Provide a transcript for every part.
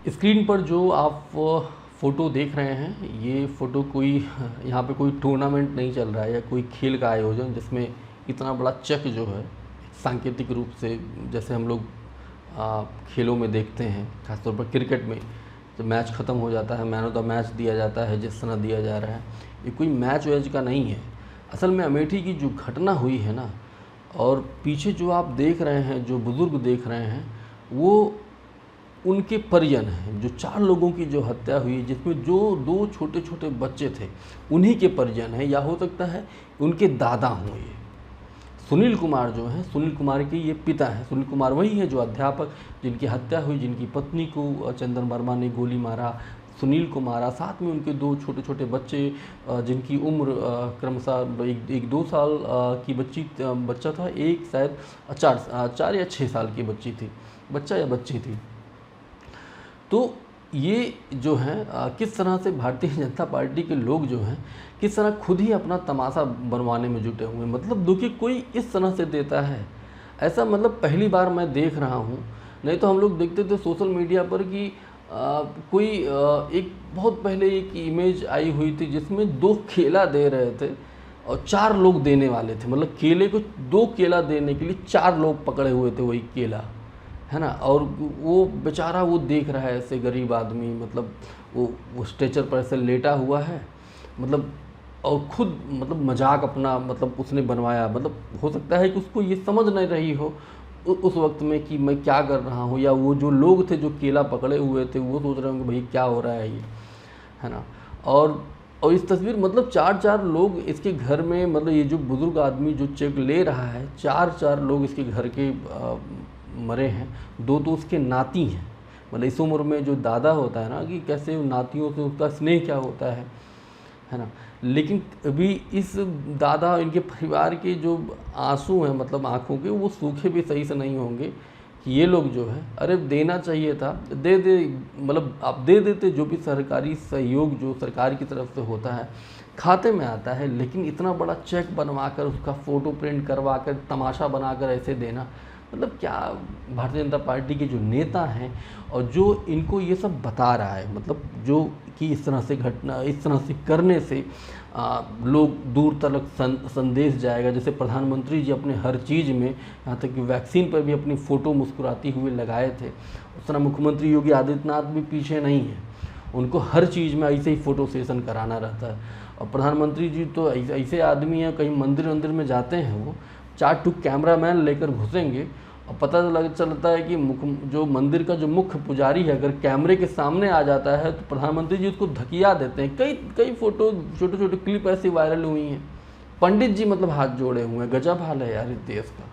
Screen पर जो आप फ़ोटो देख रहे हैं, ये फ़ोटो कोई यहाँ पे कोई टूर्नामेंट नहीं चल रहा है या कोई खेल का आयोजन जिसमें इतना बड़ा चेक जो है सांकेतिक रूप से, जैसे हम लोग खेलों में देखते हैं, खासतौर पर क्रिकेट में जब मैच ख़त्म हो जाता है, मैन ऑफ द मैच दिया जाता है, जिस तरह दिया जा रहा है, ये कोई मैच वैच का नहीं है। असल में अमेठी की जो घटना हुई है ना, और पीछे जो आप देख रहे हैं, जो बुज़ुर्ग देख रहे हैं, वो उनके परिजन हैं। जो 4 लोगों की जो हत्या हुई, जिसमें जो 2 छोटे छोटे बच्चे थे, उन्हीं के परिजन हैं, या हो सकता है उनके दादा हों। ये सुनील कुमार जो हैं, सुनील कुमार के ये पिता हैं। सुनील कुमार वही हैं जो अध्यापक, जिनकी हत्या हुई, जिनकी पत्नी को चंदन वर्मा ने गोली मारा, सुनील कुमार, साथ में उनके 2 छोटे छोटे बच्चे, जिनकी उम्र क्रमशः एक 2 साल की बच्चा था, एक शायद 4 या 6 साल की बच्चा या बच्ची थी। तो ये जो है किस तरह से भारतीय जनता पार्टी के लोग जो हैं, किस तरह खुद ही अपना तमाशा बनवाने में जुटे हुए हैं। मतलब दुखी कोई इस तरह से देता है, ऐसा मतलब पहली बार मैं देख रहा हूँ। नहीं तो हम लोग देखते थे सोशल मीडिया पर कि कोई एक बहुत पहले एक इमेज आई हुई थी जिसमें 2 केला दे रहे थे और 4 लोग देने वाले थे। मतलब केले को 2 केला देने के लिए 4 लोग पकड़े हुए थे, वही केला है ना। और वो बेचारा वो देख रहा है, ऐसे गरीब आदमी, मतलब वो स्ट्रेचर पर ऐसे लेटा हुआ है, मतलब और खुद मतलब मजाक अपना मतलब उसने बनवाया। मतलब हो सकता है कि उसको ये समझ नहीं रही हो उस वक्त में कि मैं क्या कर रहा हूँ, या वो जो लोग थे जो केला पकड़े हुए थे वो सोच रहे होंगे भाई क्या हो रहा है ये, है ना। और इस तस्वीर मतलब 4 लोग इसके घर में, मतलब ये जो बुज़ुर्ग आदमी जो चेक ले रहा है, 4 लोग इसके घर के मरे हैं। 2 तो उसके नाती हैं। मतलब इस उम्र में जो दादा होता है ना, कि कैसे नातियों से उसका स्नेह क्या होता है ना। लेकिन अभी इस दादा, इनके परिवार के जो आंसू हैं, मतलब आँखों के, वो सूखे भी सही से नहीं होंगे कि ये लोग जो है, अरे देना चाहिए था, दे मतलब आप दे देते। जो भी सरकारी सहयोग जो सरकार की तरफ से होता है खाते में आता है, लेकिन इतना बड़ा चेक बनवाकर, उसका फ़ोटो प्रिंट करवा कर, तमाशा बनाकर ऐसे देना, मतलब क्या भारतीय जनता पार्टी के जो नेता हैं और जो इनको ये सब बता रहा है, मतलब जो कि इस तरह से घटना, इस तरह से करने से लोग दूर तक संदेश जाएगा। जैसे प्रधानमंत्री जी अपने हर चीज़ में, यहाँ तक कि वैक्सीन पर भी अपनी फ़ोटो मुस्कुराती हुए लगाए थे, उस तरह मुख्यमंत्री योगी आदित्यनाथ भी पीछे नहीं है। उनको हर चीज़ में ऐसे ही फ़ोटो सेशन कराना रहता है। और प्रधानमंत्री जी तो ऐसे आदमी हैं, कहीं मंदिर में जाते हैं, वो 4 कैमरामैन लेकर घुसेंगे और पता चलता है कि जो मंदिर का जो मुख्य पुजारी है अगर कैमरे के सामने आ जाता है तो प्रधानमंत्री जी उसको धकिया देते हैं। कई फ़ोटो, छोटे छोटे क्लिप ऐसी वायरल हुई हैं। पंडित जी मतलब हाथ जोड़े हुए हैं। गजब हाल है यार इस देश का।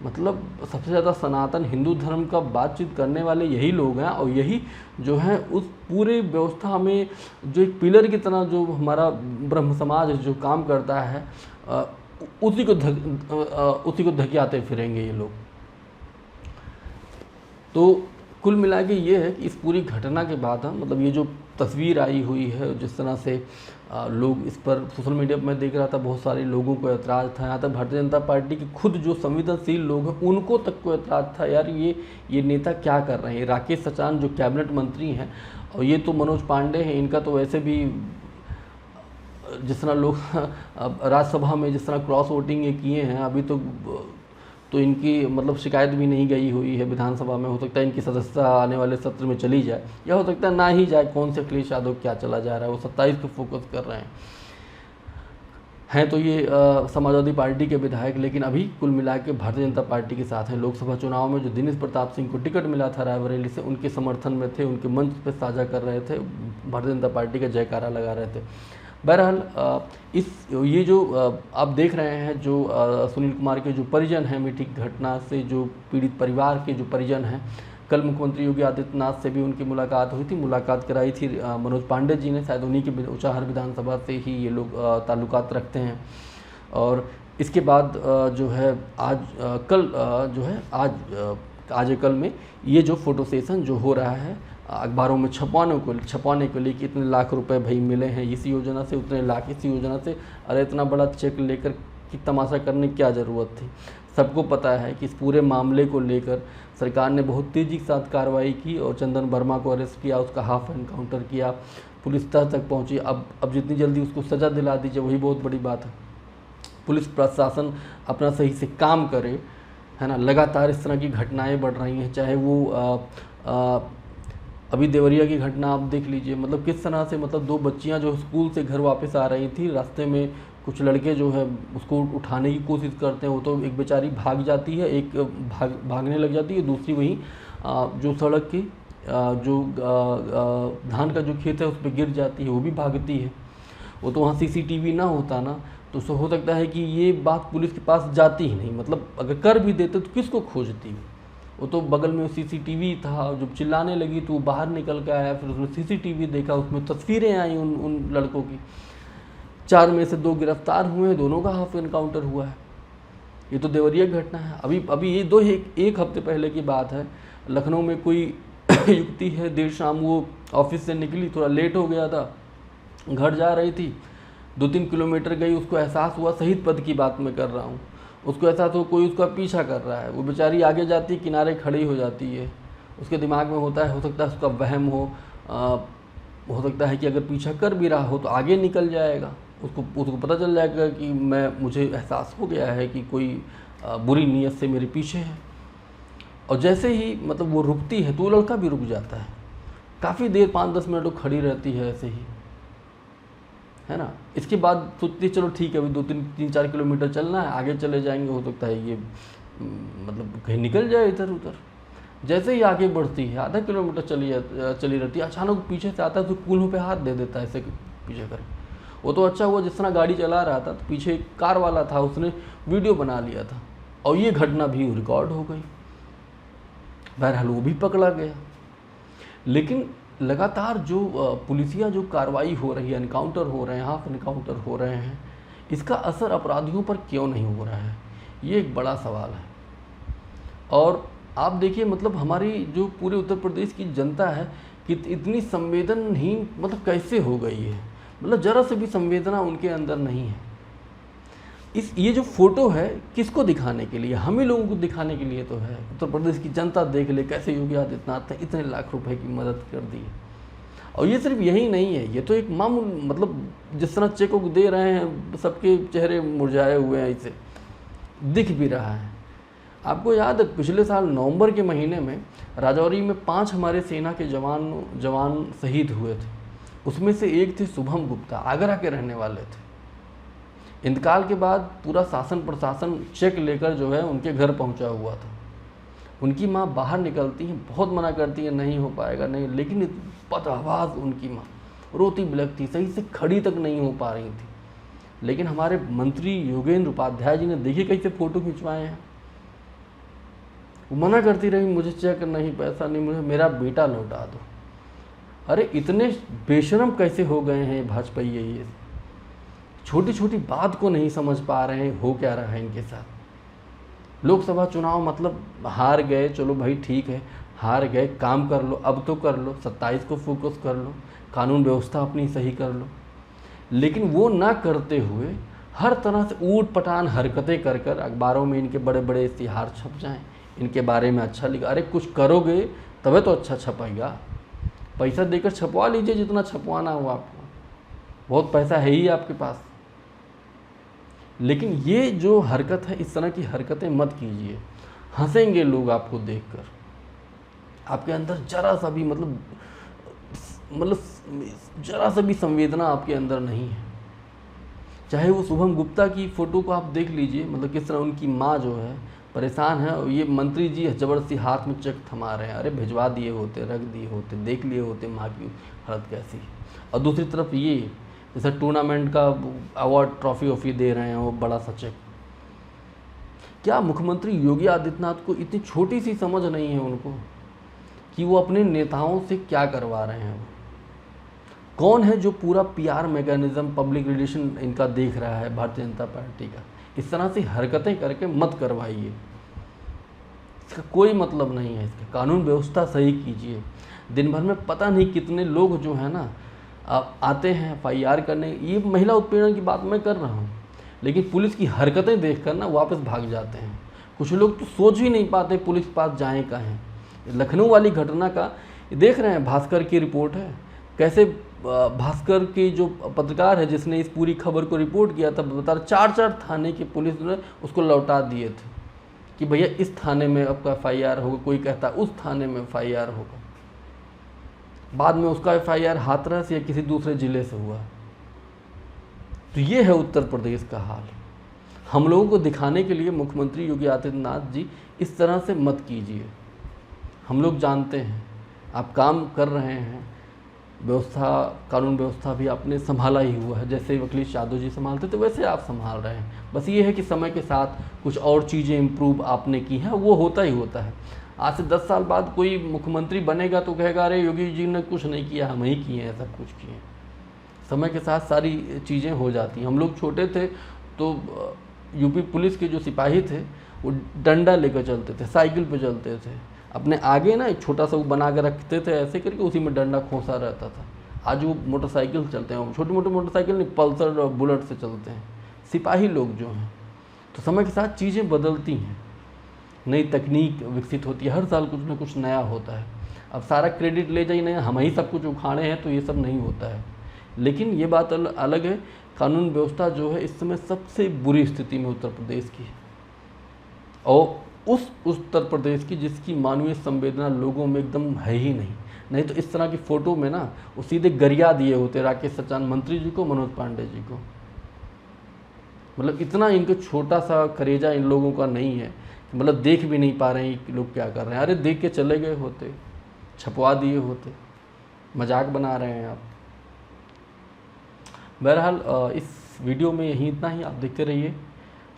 मतलब सबसे ज़्यादा सनातन हिंदू धर्म का बातचीत करने वाले यही लोग हैं, और यही जो है उस पूरे व्यवस्था में जो एक पिलर की तरह जो हमारा ब्रह्म समाज जो काम करता है, उसी को धकियाते फिरेंगे ये लोग। तो कुल मिला के ये है कि इस पूरी घटना के बाद मतलब ये जो तस्वीर आई हुई है, जिस तरह से लोग इस पर सोशल मीडिया पर मैं देख रहा था, बहुत सारे लोगों को ऐतराज़ था। यहाँ तक भारतीय जनता पार्टी के खुद जो संवेदनशील लोग हैं उनको तक को ऐतराज़ था, यार ये नेता क्या कर रहे हैं। राकेश सचान जो कैबिनेट मंत्री हैं, और ये तो मनोज पांडे हैं, इनका तो वैसे भी जिस तरह लोग राज्यसभा में जिस तरह क्रॉस वोटिंग ये किए हैं, अभी तो इनकी मतलब शिकायत भी नहीं गई हुई है विधानसभा में। हो सकता है इनकी सदस्यता आने वाले सत्र में चली जाए, या हो सकता है ना ही जाए। कौन से अखिलेश यादव क्या चला जा रहा है, वो 27 पे फोकस कर रहे हैं तो ये समाजवादी पार्टी के विधायक। लेकिन अभी कुल मिला के भारतीय जनता पार्टी के साथ हैं। लोकसभा चुनाव में जो दिनेश प्रताप सिंह को टिकट मिला था रायबरेली से, उनके समर्थन में थे, उनके मंच पर साझा कर रहे थे, भारतीय जनता पार्टी का जयकारा लगा रहे थे। बहरहाल ये जो आप देख रहे हैं, जो सुनील कुमार के जो परिजन हैं, मीठी घटना से जो पीड़ित परिवार के जो परिजन हैं, कल मुख्यमंत्री योगी आदित्यनाथ से भी उनकी मुलाकात हुई थी। मुलाकात कराई थी मनोज पांडे जी ने, शायद उन्हीं के ऊंचाहार विधानसभा से ही ये लोग ताल्लुकात रखते हैं। और इसके बाद जो है आज कल में ये जो फोटो सेशन जो हो रहा है, अखबारों में छपवाने को लिए कि इतने लाख रुपए भाई मिले हैं इस योजना से, उतने लाख इस योजना से। अरे इतना बड़ा चेक लेकर कि तमाशा करने की क्या ज़रूरत थी। सबको पता है कि इस पूरे मामले को लेकर सरकार ने बहुत तेज़ी के साथ कार्रवाई की और चंदन वर्मा को अरेस्ट किया, उसका हाफ एनकाउंटर किया, पुलिस तह तक पहुंची। अब जितनी जल्दी उसको सज़ा दिला दीजिए वही बहुत बड़ी बात है। पुलिस प्रशासन अपना सही से काम करे, है ना। लगातार इस तरह की घटनाएं बढ़ रही हैं, चाहे वो अभी देवरिया की घटना आप देख लीजिए, मतलब किस तरह से, मतलब 2 बच्चियां जो स्कूल से घर वापस आ रही थी, रास्ते में कुछ लड़के जो है उसको उठाने की कोशिश करते हैं। वो तो एक बेचारी भाग जाती है, एक भागने लग जाती है, दूसरी वहीं जो सड़क की जो धान का जो खेत है उस पर गिर जाती है, वो भी भागती है। वो तो वहाँ CCTV ना होता ना तो हो सकता है कि ये बात पुलिस के पास जाती ही नहीं, मतलब अगर कर भी देते तो किसको खोजती। वो तो बगल में CCTV था, जब चिल्लाने लगी तो वो बाहर निकल के आया, फिर उसने CCTV देखा, उसमें तस्वीरें आई उन लड़कों की। 4 में से 2 गिरफ्तार हुए हैं, दोनों का हाफ एनकाउंटर हुआ है। ये तो देवरिया की घटना है। अभी ये एक हफ्ते पहले की बात है, लखनऊ में कोई युवती है, देर शाम वो ऑफिस से निकली, थोड़ा लेट हो गया था, घर जा रही थी, 2-3 किलोमीटर गई, उसको एहसास हुआ, शहीद पद की बात मैं कर रहा हूँ, उसको एहसास हो कोई उसका पीछा कर रहा है। वो बेचारी आगे जाती, किनारे खड़ी हो जाती है। उसके दिमाग में होता है, हो सकता है उसका वहम हो सकता है कि अगर पीछा कर भी रहा हो तो आगे निकल जाएगा, उसको पता चल जाएगा कि मुझे एहसास हो गया है कि कोई बुरी नीयत से मेरे पीछे है। और जैसे ही मतलब वो रुकती है तो वो लड़का भी रुक जाता है, काफ़ी देर 5-10 मिनट वो खड़ी रहती है ऐसे ही, है ना। इसके बाद सोचती है चलो ठीक है, अभी 2-3-4 किलोमीटर चलना है, आगे चले जाएंगे, हो सकता है ये मतलब कहीं निकल जाए इधर उधर। जैसे ही आगे बढ़ती है, आधा किलोमीटर चली रहती है, अचानक पीछे से आता है तो कूल्हों पे हाथ दे देता है ऐसे पीछे कर। वो तो अच्छा हुआ जिस तरह गाड़ी चला रहा था तो पीछे एक कार वाला था, उसने वीडियो बना लिया था और ये घटना भी रिकॉर्ड हो गई। बहरहाल वो भी पकड़ा गया। लेकिन लगातार जो पुलिसिया जो कार्रवाई हो रही है, एनकाउंटर हो रहे हैं, हाफ एनकाउंटर हो रहे हैं, इसका असर अपराधियों पर क्यों नहीं हो रहा है, ये एक बड़ा सवाल है। और आप देखिए, मतलब हमारी जो पूरे उत्तर प्रदेश की जनता है कि इतनी संवेदनहीन मतलब कैसे हो गई है, मतलब ज़रा से भी संवेदना उनके अंदर नहीं है। ये जो फोटो है किसको दिखाने के लिए, हम ही लोगों को दिखाने के लिए तो है। उत्तर प्रदेश की जनता देख ले कैसे योगी आदित्यनाथ ने इतने लाख रुपए की मदद कर दी है। और ये सिर्फ यही नहीं है, ये तो एक मामूल, मतलब जिस तरह चेक दे रहे हैं सबके चेहरे मुरझाए हुए हैं, इसे दिख भी रहा है। आपको याद है पिछले साल नवंबर के महीने में राजौरी में 5 हमारे सेना के जवान शहीद हुए थे। उसमें से एक थे शुभम गुप्ता, आगरा के रहने वाले थे। इंतकाल के बाद पूरा शासन प्रशासन चेक लेकर जो है उनके घर पहुंचा हुआ था। उनकी माँ बाहर निकलती हैं, बहुत मना करती है, नहीं हो पाएगा नहीं, लेकिन बदआवाज़ उनकी माँ रोती बिलखती, सही से खड़ी तक नहीं हो पा रही थी। लेकिन हमारे मंत्री योगेंद्र उपाध्याय जी ने देखिए कैसे फ़ोटो खिंचवाए हैं। वो मना करती रही, मुझे चेक नहीं, पैसा नहीं, मुझे मेरा बेटा लौटा दो। अरे इतने बेशरम कैसे हो गए हैं भाजपा, ये छोटी छोटी बात को नहीं समझ पा रहे हैं, हो क्या रहा है इनके साथ। लोकसभा चुनाव मतलब हार गए, चलो भाई ठीक है, हार गए, काम कर लो, अब तो कर लो, 27 को फोकस कर लो, कानून व्यवस्था अपनी सही कर लो। लेकिन वो ना करते हुए हर तरह से ऊट पटांग हरकतें कर कर अखबारों में इनके बड़े बड़े इश्तिहार छप जाएं, इनके बारे में अच्छा लिखा। अरे कुछ करोगे तभी तो अच्छा छपेगा, पैसा देकर छपवा लीजिए जितना छपवाना हो आपको, बहुत पैसा है ही आपके पास। लेकिन ये जो हरकत है, इस तरह की हरकतें मत कीजिए, हंसेंगे लोग आपको देखकर। आपके अंदर जरा सा भी मतलब जरा सा भी संवेदना आपके अंदर नहीं है। चाहे वो शुभम गुप्ता की फ़ोटो को आप देख लीजिए, मतलब किस तरह उनकी माँ जो है परेशान है, और ये मंत्री जी ज़बरदस्ती हाथ में चेक थमा रहे हैं। अरे भिजवा दिए होते, रख दिए होते, देख लिए होते माँ की हालत कैसी है। और दूसरी तरफ ये जैसे टूर्नामेंट का अवार्ड ट्रॉफी दे रहे हैं, वो बड़ा सा चेक। क्या मुख्यमंत्री योगी आदित्यनाथ को इतनी छोटी सी समझ नहीं है उनको कि वो अपने नेताओं से क्या करवा रहे हैं। कौन है जो पूरा PR मैकेनिज्म, पब्लिक रिलेशन इनका देख रहा है भारतीय जनता पार्टी का। इस तरह से हरकतें करके मत करवाइए, इसका कोई मतलब नहीं है। इसका कानून व्यवस्था सही कीजिए। दिन भर में पता नहीं कितने लोग जो है ना आते हैं FIR करने, ये महिला उत्पीड़न की बात मैं कर रहा हूँ, लेकिन पुलिस की हरकतें देखकर ना वापस भाग जाते हैं। कुछ लोग तो सोच ही नहीं पाते पुलिस पास जाएं कहाँ। लखनऊ वाली घटना का देख रहे हैं, भास्कर की रिपोर्ट है, कैसे भास्कर की जो पत्रकार है जिसने इस पूरी खबर को रिपोर्ट किया था, बता रहा 4 थाने की पुलिस ने उसको लौटा दिए थे कि भैया इस थाने में आपका FIR होगा, कोई कहता उस थाने में FIR होगा। बाद में उसका FIR हाथरस या किसी दूसरे ज़िले से हुआ। तो ये है उत्तर प्रदेश का हाल। हम लोगों को दिखाने के लिए मुख्यमंत्री योगी आदित्यनाथ जी इस तरह से मत कीजिए। हम लोग जानते हैं आप काम कर रहे हैं, व्यवस्था कानून व्यवस्था भी आपने संभाला ही हुआ है, जैसे अखिलेश यादव जी संभालते थे वैसे आप संभाल रहे हैं। बस ये है कि समय के साथ कुछ और चीज़ें इम्प्रूव आपने की हैं, वो होता ही होता है। आज से 10 साल बाद कोई मुख्यमंत्री बनेगा तो कहेगा अरे योगी जी ने कुछ नहीं किया, हम ही किए हैं, सब कुछ किए हैं। समय के साथ सारी चीज़ें हो जाती हैं। हम लोग छोटे थे तो यूपी पुलिस के जो सिपाही थे वो डंडा लेकर चलते थे, साइकिल पे चलते थे, अपने आगे ना एक छोटा सा वो बना के रखते थे, ऐसे करके उसी में डंडा खोसा रहता था। आज वो मोटरसाइकिल चलते हैं, छोटी मोटी मोटरसाइकिल नहीं, पल्सर और बुलेट से चलते हैं सिपाही लोग जो हैं। तो समय के साथ चीज़ें बदलती हैं, नई तकनीक विकसित होती है, हर साल कुछ ना कुछ नया होता है। अब सारा क्रेडिट ले जाइए नहीं, हम ही सब कुछ उखाड़े हैं तो ये सब नहीं होता है। लेकिन ये बात अलग है, कानून व्यवस्था जो है इस समय सबसे बुरी स्थिति में उत्तर प्रदेश की है, और उस उत्तर प्रदेश की जिसकी मानवीय संवेदना लोगों में एकदम है ही नहीं तो इस तरह की फ़ोटो में ना वो सीधे गरिया दिए होते राकेश सचान मंत्री जी को, मनोज पांडे जी को। मतलब इतना इनको छोटा सा करेजा इन लोगों का नहीं है, मतलब देख भी नहीं पा रहे हैं कि लोग क्या कर रहे हैं। अरे देख के चले गए होते, छपवा दिए होते, मजाक बना रहे हैं आप। बहरहाल इस वीडियो में यही इतना ही, आप देखते रहिए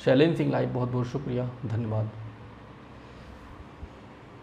शैलेंद्र सिंह लाइव। बहुत बहुत शुक्रिया, धन्यवाद।